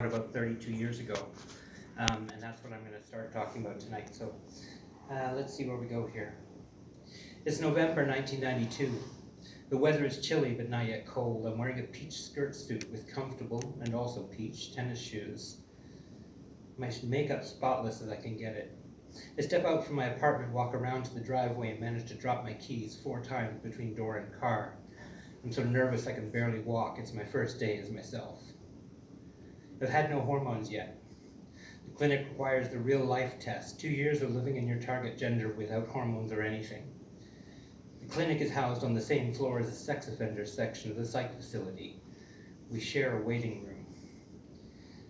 about 32 years ago, and that's what I'm going to start talking about tonight. So let's see where we go here. It's November 1992. The weather is chilly but not yet cold. I'm wearing a peach skirt suit with comfortable and also peach tennis shoes. My makeup spotless as I can get it. I step out from my apartment, walk around to the driveway, and manage to drop my keys 4 times between door and car. I'm so nervous I can barely walk. It's my first day as myself. I've had no hormones yet. The clinic requires the real life test, 2 years of living in your target gender without hormones or anything. The clinic is housed on the same floor as the sex offenders section of the psych facility. We share a waiting room.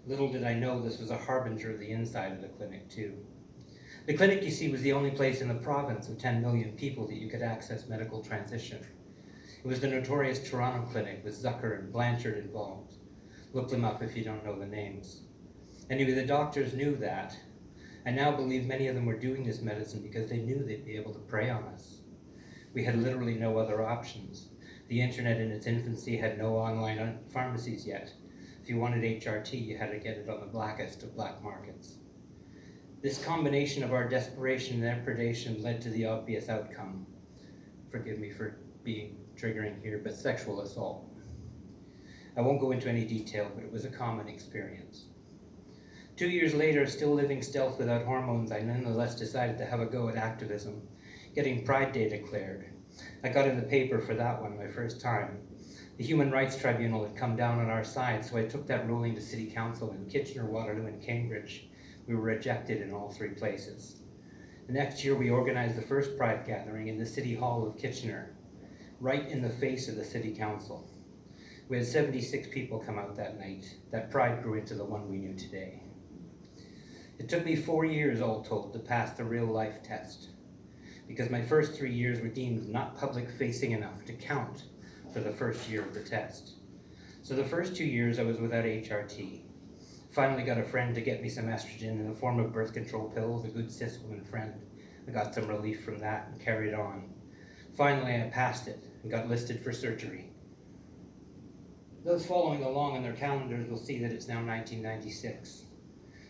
Little did I know this was a harbinger of the inside of the clinic too. The clinic, you see, was the only place in the province of 10 million people that you could access medical transition. It was the notorious Toronto clinic with Zucker and Blanchard involved. Look them up if you don't know the names. Anyway, the doctors knew that. I now believe many of them were doing this medicine because they knew they'd be able to prey on us. We had literally no other options. The internet in its infancy had no online pharmacies yet. If you wanted HRT, you had to get it on the blackest of black markets. This combination of our desperation and predation led to the obvious outcome. Forgive me for being triggering here, but sexual assault. I won't go into any detail, but it was a common experience. 2 years later, still living stealth without hormones, I nonetheless decided to have a go at activism, getting Pride Day declared. I got in the paper for that one my first time. The Human Rights Tribunal had come down on our side, so I took that ruling to City Council in Kitchener, Waterloo, and Cambridge. We were rejected in all 3 places. The next year, we organized the first Pride gathering in the City Hall of Kitchener, right in the face of the City Council. We had 76 people come out that night. That pride grew into the one we knew today. It took me 4 years, all told, to pass the real life test, because my first 3 years were deemed not public-facing enough to count for the first year of the test. So the first 2 years I was without HRT. Finally got a friend to get me some estrogen in the form of birth control pills, a good cis woman friend. I got some relief from that and carried on. Finally I passed it and got listed for surgery. Those following along on their calendars will see that it's now 1996.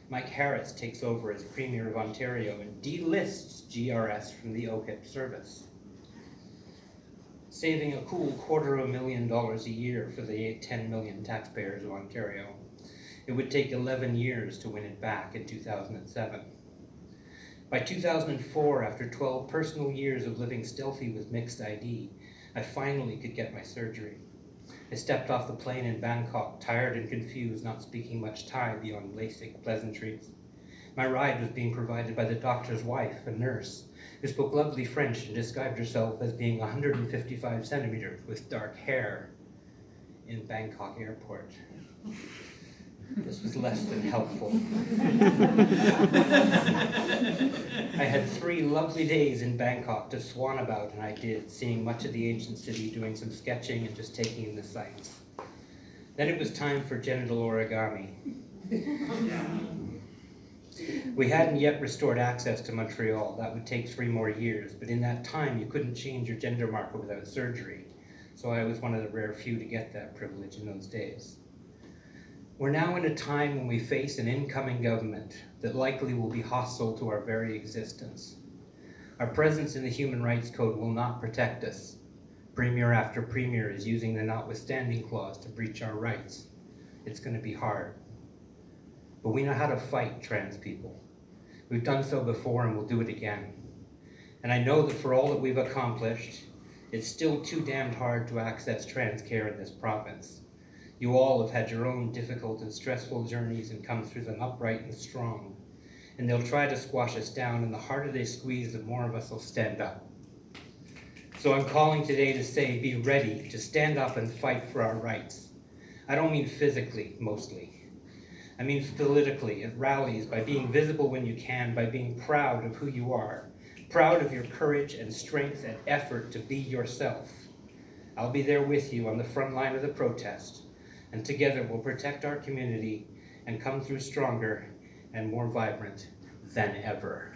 Mike Harris takes over as Premier of Ontario and delists GRS from the OHIP service, saving a cool $250,000 a year for the 10 million taxpayers of Ontario. It would take 11 years to win it back in 2007. By 2004, after 12 personal years of living stealthy with mixed ID, I finally could get my surgery. I stepped off the plane in Bangkok, tired and confused, not speaking much Thai beyond basic pleasantries. My ride was being provided by the doctor's wife, a nurse, who spoke lovely French and described herself as being 155 centimeters with dark hair in Bangkok airport. This was less than helpful. I had 3 lovely days in Bangkok to swan about, and I did, seeing much of the ancient city, doing some sketching and just taking in the sights. Then it was time for genital origami. We hadn't yet restored access to Montreal. That would take 3 more years, but in that time you couldn't change your gender marker without surgery, so I was one of the rare few to get that privilege in those days. We're now in a time when we face an incoming government that likely will be hostile to our very existence. Our presence in the Human Rights Code will not protect us. Premier after premier is using the notwithstanding clause to breach our rights. It's going to be hard. But we know how to fight trans people. We've done so before and we'll do it again. And I know that for all that we've accomplished, it's still too damned hard to access trans care in this province. You all have had your own difficult and stressful journeys and come through them upright and strong. And they'll try to squash us down, and the harder they squeeze, the more of us will stand up. So I'm calling today to say, be ready to stand up and fight for our rights. I don't mean physically, mostly. I mean politically, at rallies, by being visible when you can, by being proud of who you are, proud of your courage and strength and effort to be yourself. I'll be there with you on the front line of the protest. And together we'll protect our community and come through stronger and more vibrant than ever.